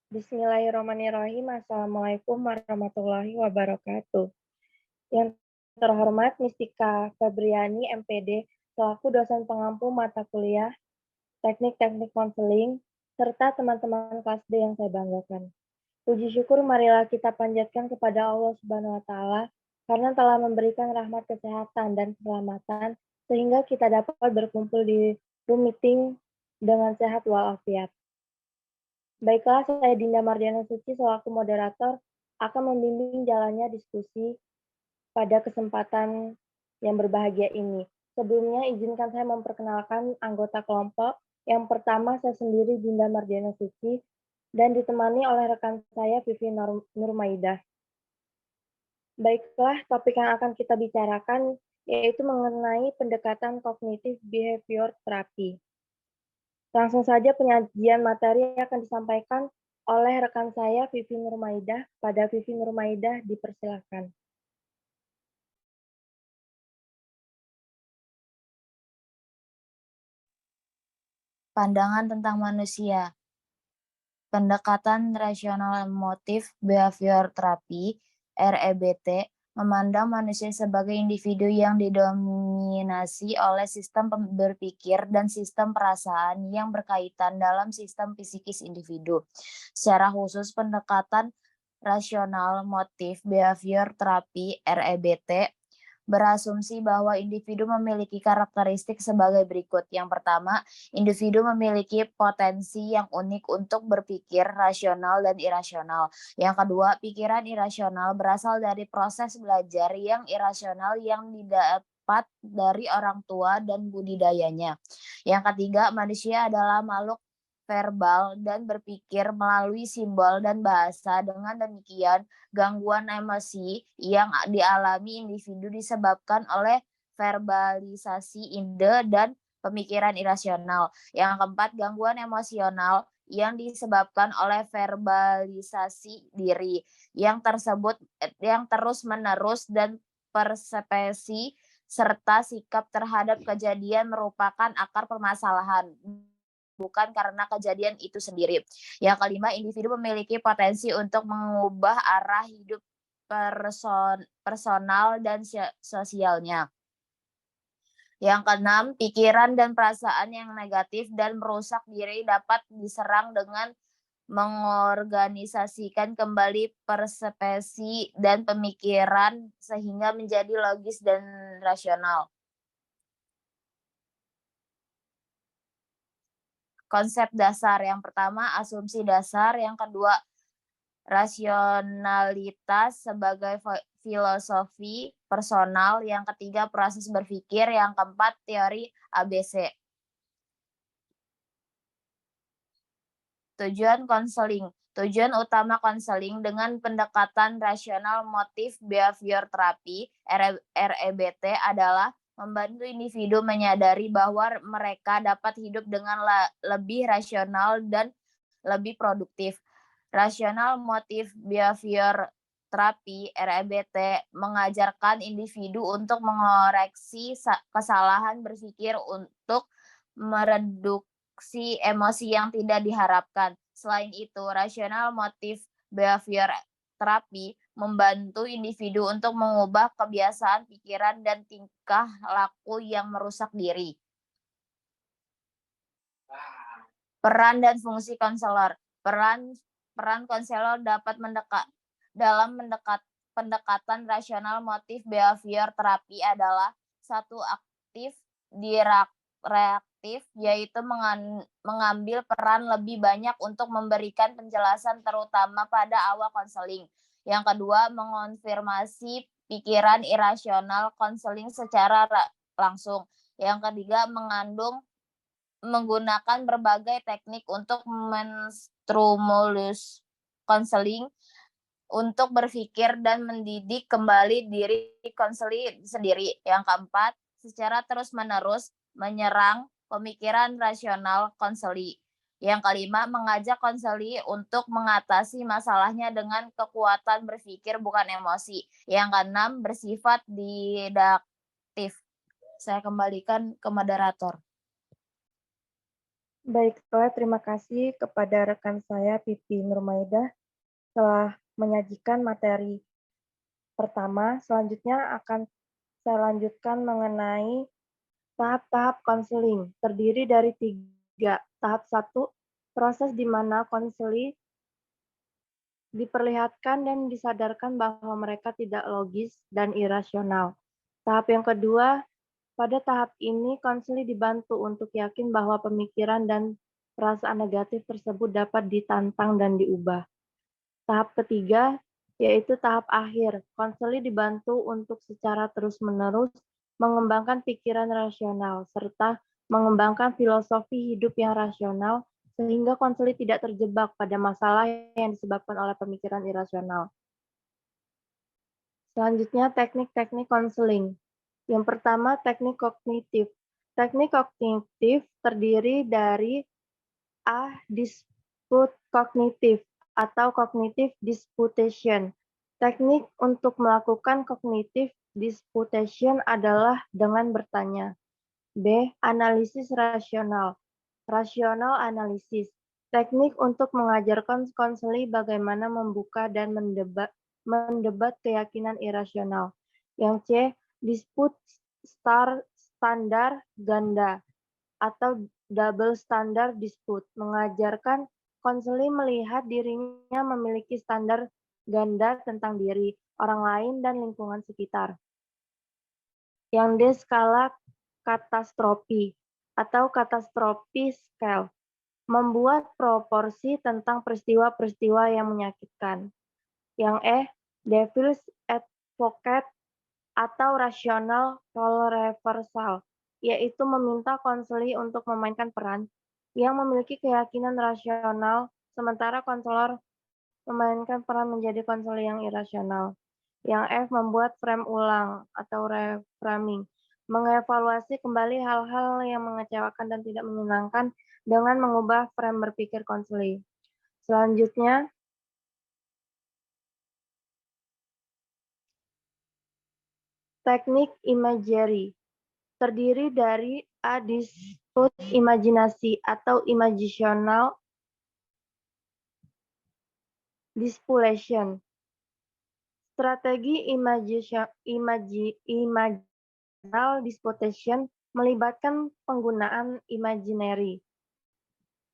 Bismillahirrahmanirrahim. Assalamualaikum warahmatullahi wabarakatuh. Yang terhormat Mistika Febriani, MPD, selaku dosen pengampu mata kuliah Teknik-Teknik Konseling, serta teman-teman kelas D yang saya banggakan. Puji syukur marilah kita panjatkan kepada Allah Subhanahu wa Ta'ala karena telah memberikan rahmat kesehatan dan keselamatan sehingga kita dapat berkumpul di Zoom meeting dengan sehat walafiat. Baiklah, saya Dinda Mardiana Suci selaku moderator akan membimbing jalannya diskusi pada kesempatan yang berbahagia ini. Sebelumnya, izinkan saya memperkenalkan anggota kelompok. Yang pertama, saya sendiri Dinda Mardiana Suci dan ditemani oleh rekan saya Vivi Nurmaidah. Baiklah, topik yang akan kita bicarakan yaitu mengenai pendekatan kognitif behavior therapy. Langsung saja penyajian materi akan disampaikan oleh rekan saya Vivi Nurmaidah. Pada Vivi Nurmaidah dipersilakan. Pandangan tentang manusia. Pendekatan rasional emotif behavior therapy (REBT) memandang manusia sebagai individu yang didominasi oleh sistem berpikir dan sistem perasaan yang berkaitan dalam sistem psikis individu. Secara khusus, pendekatan rasional motif behavior therapy (REBT) berasumsi bahwa individu memiliki karakteristik sebagai berikut. Yang pertama, individu memiliki potensi yang unik untuk berpikir rasional dan irasional. Yang kedua, pikiran irasional berasal dari proses belajar yang irasional yang didapat dari orang tua dan budidayanya. Yang ketiga, manusia adalah makhluk verbal dan berpikir melalui simbol dan bahasa. Dengan demikian, gangguan emosi yang dialami individu disebabkan oleh verbalisasi ide dan pemikiran irasional. Yang keempat, gangguan emosional yang disebabkan oleh verbalisasi diri yang terus-menerus dan persepsi serta sikap terhadap kejadian merupakan akar permasalahan, bukan karena kejadian itu sendiri. Yang kelima, individu memiliki potensi untuk mengubah arah hidup personal dan sosialnya. Yang keenam, pikiran dan perasaan yang negatif dan merusak diri dapat diserang dengan mengorganisasikan kembali persepsi dan pemikiran sehingga menjadi logis dan rasional. Konsep dasar. Yang pertama, asumsi dasar. Yang kedua, rasionalitas sebagai filosofi personal. Yang ketiga, proses berpikir. Yang keempat, teori ABC. Tujuan konseling. Tujuan utama konseling dengan pendekatan rasional motif behavior therapy (REBT) adalah membantu individu menyadari bahwa mereka dapat hidup dengan lebih rasional dan lebih produktif. Rasional motif behavior therapy (REBT) mengajarkan individu untuk mengoreksi kesalahan berpikir untuk mereduksi emosi yang tidak diharapkan. Selain itu, rasional motif behavior terapi membantu individu untuk mengubah kebiasaan pikiran dan tingkah laku yang merusak diri. Peran dan fungsi konselor. Peran konselor dapat pendekatan rasional motif behavior terapi adalah satu, aktif, reaktif, yaitu mengambil peran lebih banyak untuk memberikan penjelasan terutama pada awal konseling. Yang kedua, mengonfirmasi pikiran irasional konseling secara langsung. Yang ketiga, menggunakan berbagai teknik untuk menstimulus konseling untuk berpikir dan mendidik kembali diri konseling sendiri. Yang keempat, secara terus-menerus menyerang pemikiran rasional konseling. Yang kelima, mengajak konseling untuk mengatasi masalahnya dengan kekuatan berpikir bukan emosi. Yang keenam, bersifat didaktif. Saya kembalikan ke moderator. Baiklah, terima kasih kepada rekan saya Pipi Nurmaidah telah menyajikan materi pertama. Selanjutnya akan saya lanjutkan mengenai tahap-tahap konseling. Terdiri dari 3. Tahap 1, proses di mana konseli diperlihatkan dan disadarkan bahwa mereka tidak logis dan irasional. Tahap yang kedua, pada tahap ini konseli dibantu untuk yakin bahwa pemikiran dan perasaan negatif tersebut dapat ditantang dan diubah. Tahap ketiga, yaitu tahap akhir, konseli dibantu untuk secara terus-menerus mengembangkan pikiran rasional, serta mengembangkan filosofi hidup yang rasional, sehingga konseli tidak terjebak pada masalah yang disebabkan oleh pemikiran irasional. Selanjutnya, teknik-teknik konseling. Yang pertama, teknik kognitif. Teknik kognitif terdiri dari dispute kognitif atau cognitive disputation. Teknik untuk melakukan cognitive disputation adalah dengan bertanya. B. Analisis rasional. Rasional analisis. Teknik untuk mengajarkan konseli bagaimana membuka dan mendebat keyakinan irasional. Yang C. Dispute standar ganda atau double standard dispute, mengajarkan konseli melihat dirinya memiliki standar ganda tentang diri, orang lain, dan lingkungan sekitar. Yang D. Skala katastrofi atau katastrofi scale, membuat proporsi tentang peristiwa-peristiwa yang menyakitkan. Yang E. Devil's advocate atau rational role reversal, yaitu meminta konseli untuk memainkan peran yang memiliki keyakinan rasional, sementara konselor memainkan peran menjadi konseli yang irasional. Yang F. Membuat frame ulang atau reframing, mengevaluasi kembali hal-hal yang mengecewakan dan tidak menyenangkan dengan mengubah frame berpikir konseli. Selanjutnya, teknik imagery terdiri dari dispute imajinasi atau imaginational disputation. Strategi imaginal disputation melibatkan penggunaan imaginary.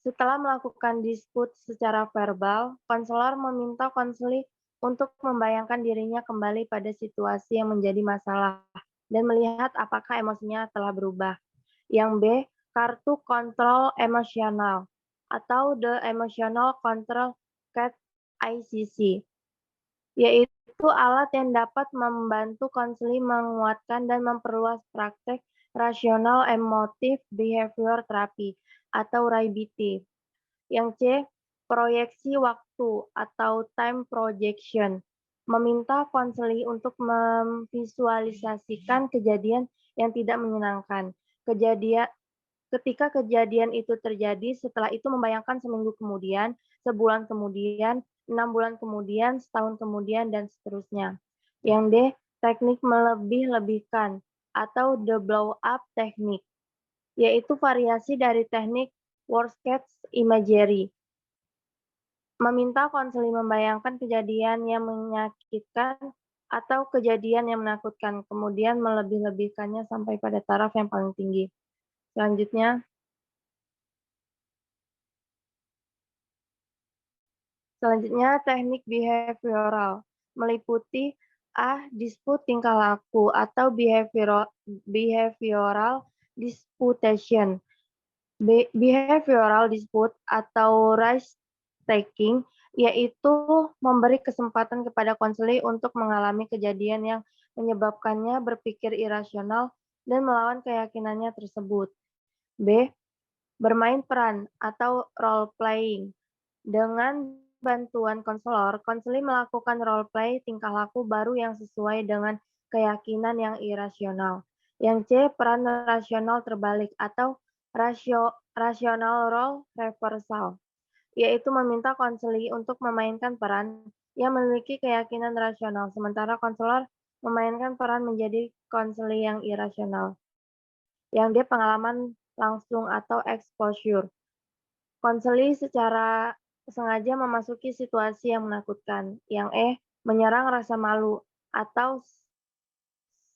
Setelah melakukan dispute secara verbal, konselor meminta konseli untuk membayangkan dirinya kembali pada situasi yang menjadi masalah dan melihat apakah emosinya telah berubah. Yang B. Kartu kontrol emosional atau The Emotional Control Card ICC, yaitu alat yang dapat membantu konseli menguatkan dan memperluas praktek rasional emotive behavior therapy atau RABT. Yang C. Proyeksi waktu atau time projection, meminta konseli untuk memvisualisasikan kejadian yang tidak menyenangkan. Ketika kejadian itu terjadi, setelah itu membayangkan seminggu kemudian, sebulan kemudian, 6 bulan kemudian, setahun kemudian, dan seterusnya. Yang D. Teknik melebih-lebihkan atau the blow-up technique, yaitu variasi dari teknik worst case imagery, meminta konseli membayangkan kejadian yang menyakitkan atau kejadian yang menakutkan, kemudian melebih-lebihkannya sampai pada taraf yang paling tinggi. Selanjutnya, teknik behavioral meliputi dispute tingkah laku atau behavioral disputation. Behavioral dispute atau risk-taking, yaitu memberi kesempatan kepada konseli untuk mengalami kejadian yang menyebabkannya berpikir irasional dan melawan keyakinannya tersebut. B. Bermain peran atau role-playing. Dengan bantuan konselor, konseli melakukan role-play tingkah laku baru yang sesuai dengan keyakinan yang irasional. Yang C. Peran rasional terbalik atau rational role reversal, yaitu meminta konseli untuk memainkan peran yang memiliki keyakinan rasional, sementara konselor memainkan peran menjadi konseli yang irasional. Yang D. Pengalaman langsung atau exposure, Konseli secara sengaja memasuki situasi yang menakutkan. Yang menyerang rasa malu atau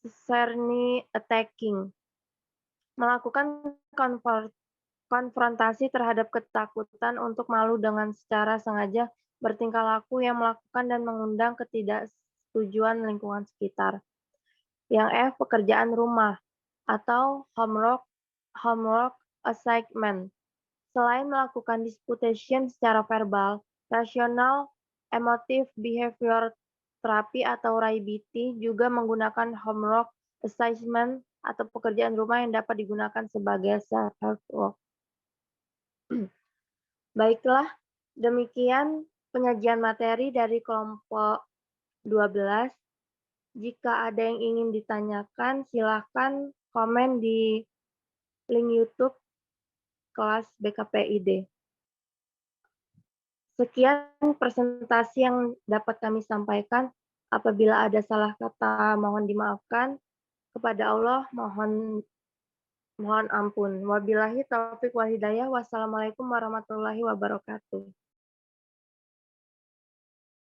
Cerny attacking, melakukan konfrontasi terhadap ketakutan untuk malu dengan secara sengaja bertingkah laku yang melakukan dan mengundang ketidaksetujuan lingkungan sekitar. Yang pekerjaan rumah atau homework assignment. Selain melakukan disputation secara verbal, rasional emotive behavior therapy atau RAIBT juga menggunakan homework assignment atau pekerjaan rumah yang dapat digunakan sebagai self-help work. Baiklah, demikian penyajian materi dari kelompok 12. Jika ada yang ingin ditanyakan, silakan komen di link YouTube kelas BKPID. Sekian presentasi yang dapat kami sampaikan. Apabila ada salah kata, mohon dimaafkan. Kepada Allah, mohon ampun. Wabillahi taufiq wal hidayah. Wassalamualaikum warahmatullahi wabarakatuh.